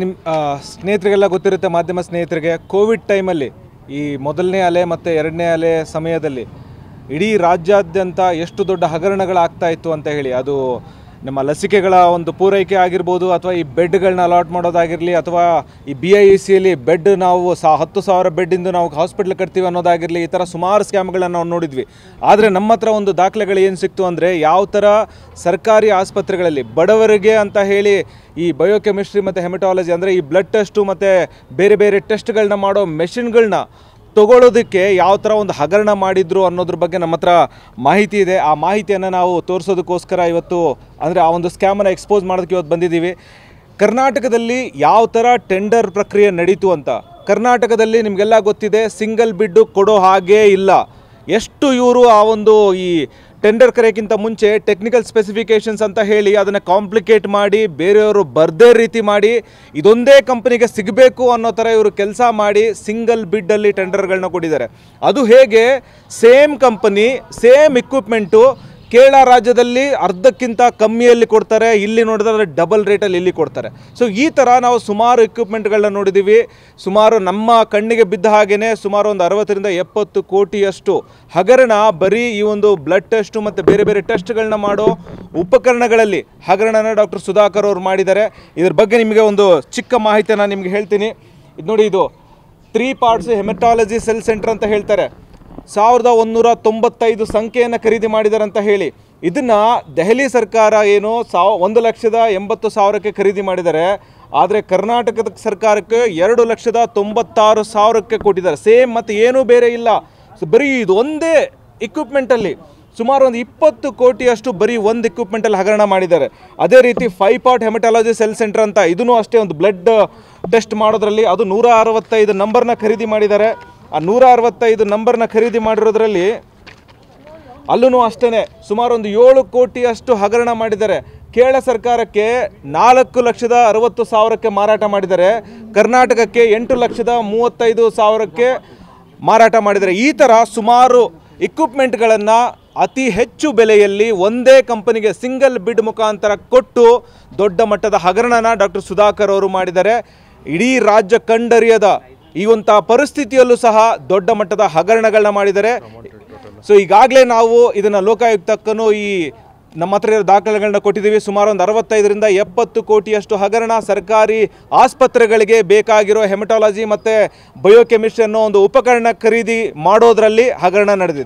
ನಿಮ್ಮ ಸ್ನೇಹಿತರಿಗೆಲ್ಲ ಗೊತ್ತಿರುತ್ತೆ, ಮಾಧ್ಯಮ ಸ್ನೇಹಿತರಿಗೆ ಕೋವಿಡ್ ಟೈಮಲ್ಲಿ ಈ ಮೊದಲನೇ ಅಲೆ ಮತ್ತು ಎರಡನೇ ಅಲೆ ಸಮಯದಲ್ಲಿ ಇಡೀ ರಾಜ್ಯಾದ್ಯಂತ ಎಷ್ಟು ದೊಡ್ಡ ಹಗರಣಗಳಾಗ್ತಾ ಇತ್ತು ಅಂತ ಹೇಳಿ. ಅದು ನಮ್ಮ ಲಸಿಕೆಗಳ ಒಂದು ಪೂರೈಕೆ ಆಗಿರ್ಬೋದು, ಅಥವಾ ಈ ಬೆಡ್ಗಳನ್ನ ಅಲಾಟ್ ಮಾಡೋದಾಗಿರಲಿ, ಅಥವಾ ಈ BIECಯಲ್ಲಿ ಬೆಡ್ ನಾವು 10,000 ಬೆಡ್ಡಿಂದು ನಾವು ಹಾಸ್ಪಿಟ್ಲ್ ಕಟ್ತೀವಿ ಅನ್ನೋದಾಗಿರಲಿ, ಈ ಥರ ಸುಮಾರು ಸ್ಕ್ಯಾಮ್ಗಳನ್ನು ನಾವು ನೋಡಿದ್ವಿ. ಆದರೆ ನಮ್ಮ ಹತ್ರ ಒಂದು ದಾಖಲೆಗಳು ಏನು ಸಿಕ್ತು ಅಂದರೆ, ಯಾವ ಥರ ಸರ್ಕಾರಿ ಆಸ್ಪತ್ರೆಗಳಲ್ಲಿ ಬಡವರಿಗೆ ಅಂತ ಹೇಳಿ ಈ ಬಯೋಕೆಮಿಸ್ಟ್ರಿ ಮತ್ತು ಹೆಮಟಾಲಜಿ ಅಂದರೆ ಈ ಬ್ಲಡ್ ಟೆಸ್ಟು ಮತ್ತು ಬೇರೆ ಬೇರೆ ಟೆಸ್ಟ್ಗಳನ್ನ ಮಾಡೋ ಮೆಷಿನ್ಗಳನ್ನ ತೊಗೊಳ್ಳೋದಕ್ಕೆ ಯಾವ ಥರ ಒಂದು ಹಗರಣ ಮಾಡಿದ್ರು ಅನ್ನೋದ್ರ ಬಗ್ಗೆ ನಮ್ಮ ಹತ್ರ ಮಾಹಿತಿ ಇದೆ. ಆ ಮಾಹಿತಿಯನ್ನು ನಾವು ತೋರಿಸೋದಕ್ಕೋಸ್ಕರ ಇವತ್ತು ಅಂದರೆ ಆ ಒಂದು ಸ್ಕ್ಯಾಮನ್ನು ಎಕ್ಸ್ಪೋಸ್ ಮಾಡೋದಕ್ಕೆ ಇವತ್ತು ಬಂದಿದ್ದೀವಿ. ಕರ್ನಾಟಕದಲ್ಲಿ ಯಾವ ಥರ ಟೆಂಡರ್ ಪ್ರಕ್ರಿಯೆ ನಡೀತು ಅಂತ. ಕರ್ನಾಟಕದಲ್ಲಿ ನಿಮಗೆಲ್ಲ ಗೊತ್ತಿದೆ, ಸಿಂಗಲ್ ಬಿಡ್ಡು ಕೊಡೋ ಹಾಗೇ ಇಲ್ಲ. ಎಷ್ಟು ಇವರು ಆ ಒಂದು ಈ ಟೆಂಡರ್ ಕರೆಯೋಕ್ಕಿಂತ ಮುಂಚೆ ಟೆಕ್ನಿಕಲ್ ಸ್ಪೆಸಿಫಿಕೇಷನ್ಸ್ ಅಂತ ಹೇಳಿ ಅದನ್ನು ಕಾಂಪ್ಲಿಕೇಟ್ ಮಾಡಿ ಬೇರೆಯವರು ಬರ್ದೇ ರೀತಿ ಮಾಡಿ ಇದೊಂದೇ ಕಂಪನಿಗೆ ಸಿಗಬೇಕು ಅನ್ನೋ ಥರ ಇವರು ಕೆಲಸ ಮಾಡಿ ಸಿಂಗಲ್ ಬಿಡ್ಡಲ್ಲಿ ಟೆಂಡರ್ಗಳನ್ನ ಕೊಟ್ಟಿದ್ದಾರೆ. ಅದು ಹೇಗೆ, same company same equipment Kerala ರಾಜ್ಯದಲ್ಲಿ ಅರ್ಧಕ್ಕಿಂತ ಕಮ್ಮಿಯಲ್ಲಿ ಕೊಡ್ತಾರೆ, ಇಲ್ಲಿ ನೋಡಿದ್ರೆ ಡಬಲ್ ರೇಟಲ್ಲಿ ಇಲ್ಲಿ ಕೊಡ್ತಾರೆ. ಸೊ ಈ ಥರ ನಾವು ಸುಮಾರು ಇಕ್ವಿಪ್ಮೆಂಟ್ಗಳನ್ನ ನೋಡಿದ್ದೀವಿ. ಸುಮಾರು ನಮ್ಮ ಕಣ್ಣಿಗೆ ಬಿದ್ದ ಹಾಗೆಯೇ ಸುಮಾರು ಒಂದು 60ರಿಂದ 70 ಕೋಟಿಯಷ್ಟು ಹಗರಣ ಬರೀ ಈ ಒಂದು ಬ್ಲಡ್ ಟೆಸ್ಟು ಮತ್ತು ಬೇರೆ ಬೇರೆ ಟೆಸ್ಟ್ಗಳನ್ನ ಮಾಡೋ ಉಪಕರಣಗಳಲ್ಲಿ ಹಗರಣನ ಡಾಕ್ಟರ್ ಸುಧಾಕರ್ ಅವರು ಮಾಡಿದ್ದಾರೆ. ಇದ್ರ ಬಗ್ಗೆ ನಿಮಗೆ ಒಂದು ಚಿಕ್ಕ ಮಾಹಿತಿಯನ್ನು ನಿಮಗೆ ಹೇಳ್ತೀನಿ. ಇದು ನೋಡಿ, ಇದು 3 ಪಾರ್ಟ್ಸ್ ಹೆಮಟಾಲಜಿ ಸೆಲ್ ಸೆಂಟರ್ ಅಂತ ಹೇಳ್ತಾರೆ. 1195 ಸಂಖ್ಯೆಯನ್ನು ಖರೀದಿ ಮಾಡಿದ್ದಾರೆ ಅಂತ ಹೇಳಿ ಇದನ್ನು ದೆಹಲಿ ಸರ್ಕಾರ ಏನು 1,80,000ಕ್ಕೆ ಖರೀದಿ ಮಾಡಿದ್ದಾರೆ. ಆದರೆ ಕರ್ನಾಟಕದ ಸರ್ಕಾರಕ್ಕೆ 2,96,000ಕ್ಕೆ ಕೊಟ್ಟಿದ್ದಾರೆ. ಸೇಮ್ ಮತ್ತು ಏನೂ ಬೇರೆ ಇಲ್ಲ. ಸೊ ಬರೀ ಇದು ಒಂದೇ ಇಕ್ವಿಪ್ಮೆಂಟಲ್ಲಿ ಸುಮಾರು ಒಂದು 20 ಕೋಟಿಯಷ್ಟು ಬರೀ ಒಂದು ಇಕ್ವಿಪ್ಮೆಂಟಲ್ಲಿ ಹಗರಣ ಮಾಡಿದ್ದಾರೆ. ಅದೇ ರೀತಿ 5 ಪಾರ್ಟ್ ಹೆಮಟಾಲಜಿ ಸೆಲ್ ಸೆಂಟರ್ ಅಂತ ಇದೂ ಅಷ್ಟೇ ಒಂದು ಬ್ಲಡ್ ಟೆಸ್ಟ್ ಮಾಡೋದ್ರಲ್ಲಿ ಅದು 165 ನಂಬರ್ನ ಖರೀದಿ ಮಾಡಿದ್ದಾರೆ. ಆ 165 ನಂಬರ್ನ ಖರೀದಿ ಮಾಡಿರೋದ್ರಲ್ಲಿ ಅಲ್ಲೂ ಅಷ್ಟೇ ಸುಮಾರು ಒಂದು 7 ಕೋಟಿಯಷ್ಟು ಹಗರಣ ಮಾಡಿದ್ದಾರೆ. ಕೇರಳ ಸರ್ಕಾರಕ್ಕೆ 4,60,000ಕ್ಕೆ ಮಾರಾಟ ಮಾಡಿದ್ದಾರೆ. ಕರ್ನಾಟಕಕ್ಕೆ 8,35,000ಕ್ಕೆ ಮಾರಾಟ ಮಾಡಿದ್ದಾರೆ. ಈ ಥರ ಸುಮಾರು ಇಕ್ವಿಪ್ಮೆಂಟ್ಗಳನ್ನು ಅತಿ ಹೆಚ್ಚು ಬೆಲೆಯಲ್ಲಿ ಒಂದೇ ಕಂಪನಿಗೆ ಸಿಂಗಲ್ ಬಿಡ್ ಮುಖಾಂತರ ಕೊಟ್ಟು ದೊಡ್ಡ ಮಟ್ಟದ ಹಗರಣನ ಡಾಕ್ಟರ್ ಸುಧಾಕರ್ ಅವರು ಮಾಡಿದ್ದಾರೆ. ಇಡೀ ರಾಜ್ಯ ಕಂಡರಿಯದ ಈ ಒಂದು ಪರಿಸ್ಥಿತಿಯಲ್ಲೂ ಸಹ ದೊಡ್ಡ ಮಟ್ಟದ ಹಗರಣಗಳನ್ನ ಮಾಡಿದ್ದಾರೆ. ಸೊ ಈಗಾಗಲೇ ನಾವು ಇದನ್ನು ಲೋಕಾಯುಕ್ತಕ್ಕೂ ಈ ನಮ್ಮ ಹತ್ರ ಇರೋ ದಾಖಲೆಗಳನ್ನ ಕೊಟ್ಟಿದ್ದೀವಿ. ಸುಮಾರು ಒಂದು 65ರಿಂದ 70 ಕೋಟಿಯಷ್ಟು ಹಗರಣ ಸರ್ಕಾರಿ ಆಸ್ಪತ್ರೆಗಳಿಗೆ ಬೇಕಾಗಿರೋ ಹೆಮಟಾಲಜಿ ಮತ್ತು ಬಯೋಕೆಮಿಸ್ಟ್ರಿ ಅನ್ನೋ ಒಂದು ಉಪಕರಣ ಖರೀದಿ ಮಾಡೋದರಲ್ಲಿ ಹಗರಣ ನಡೆದಿದೆ.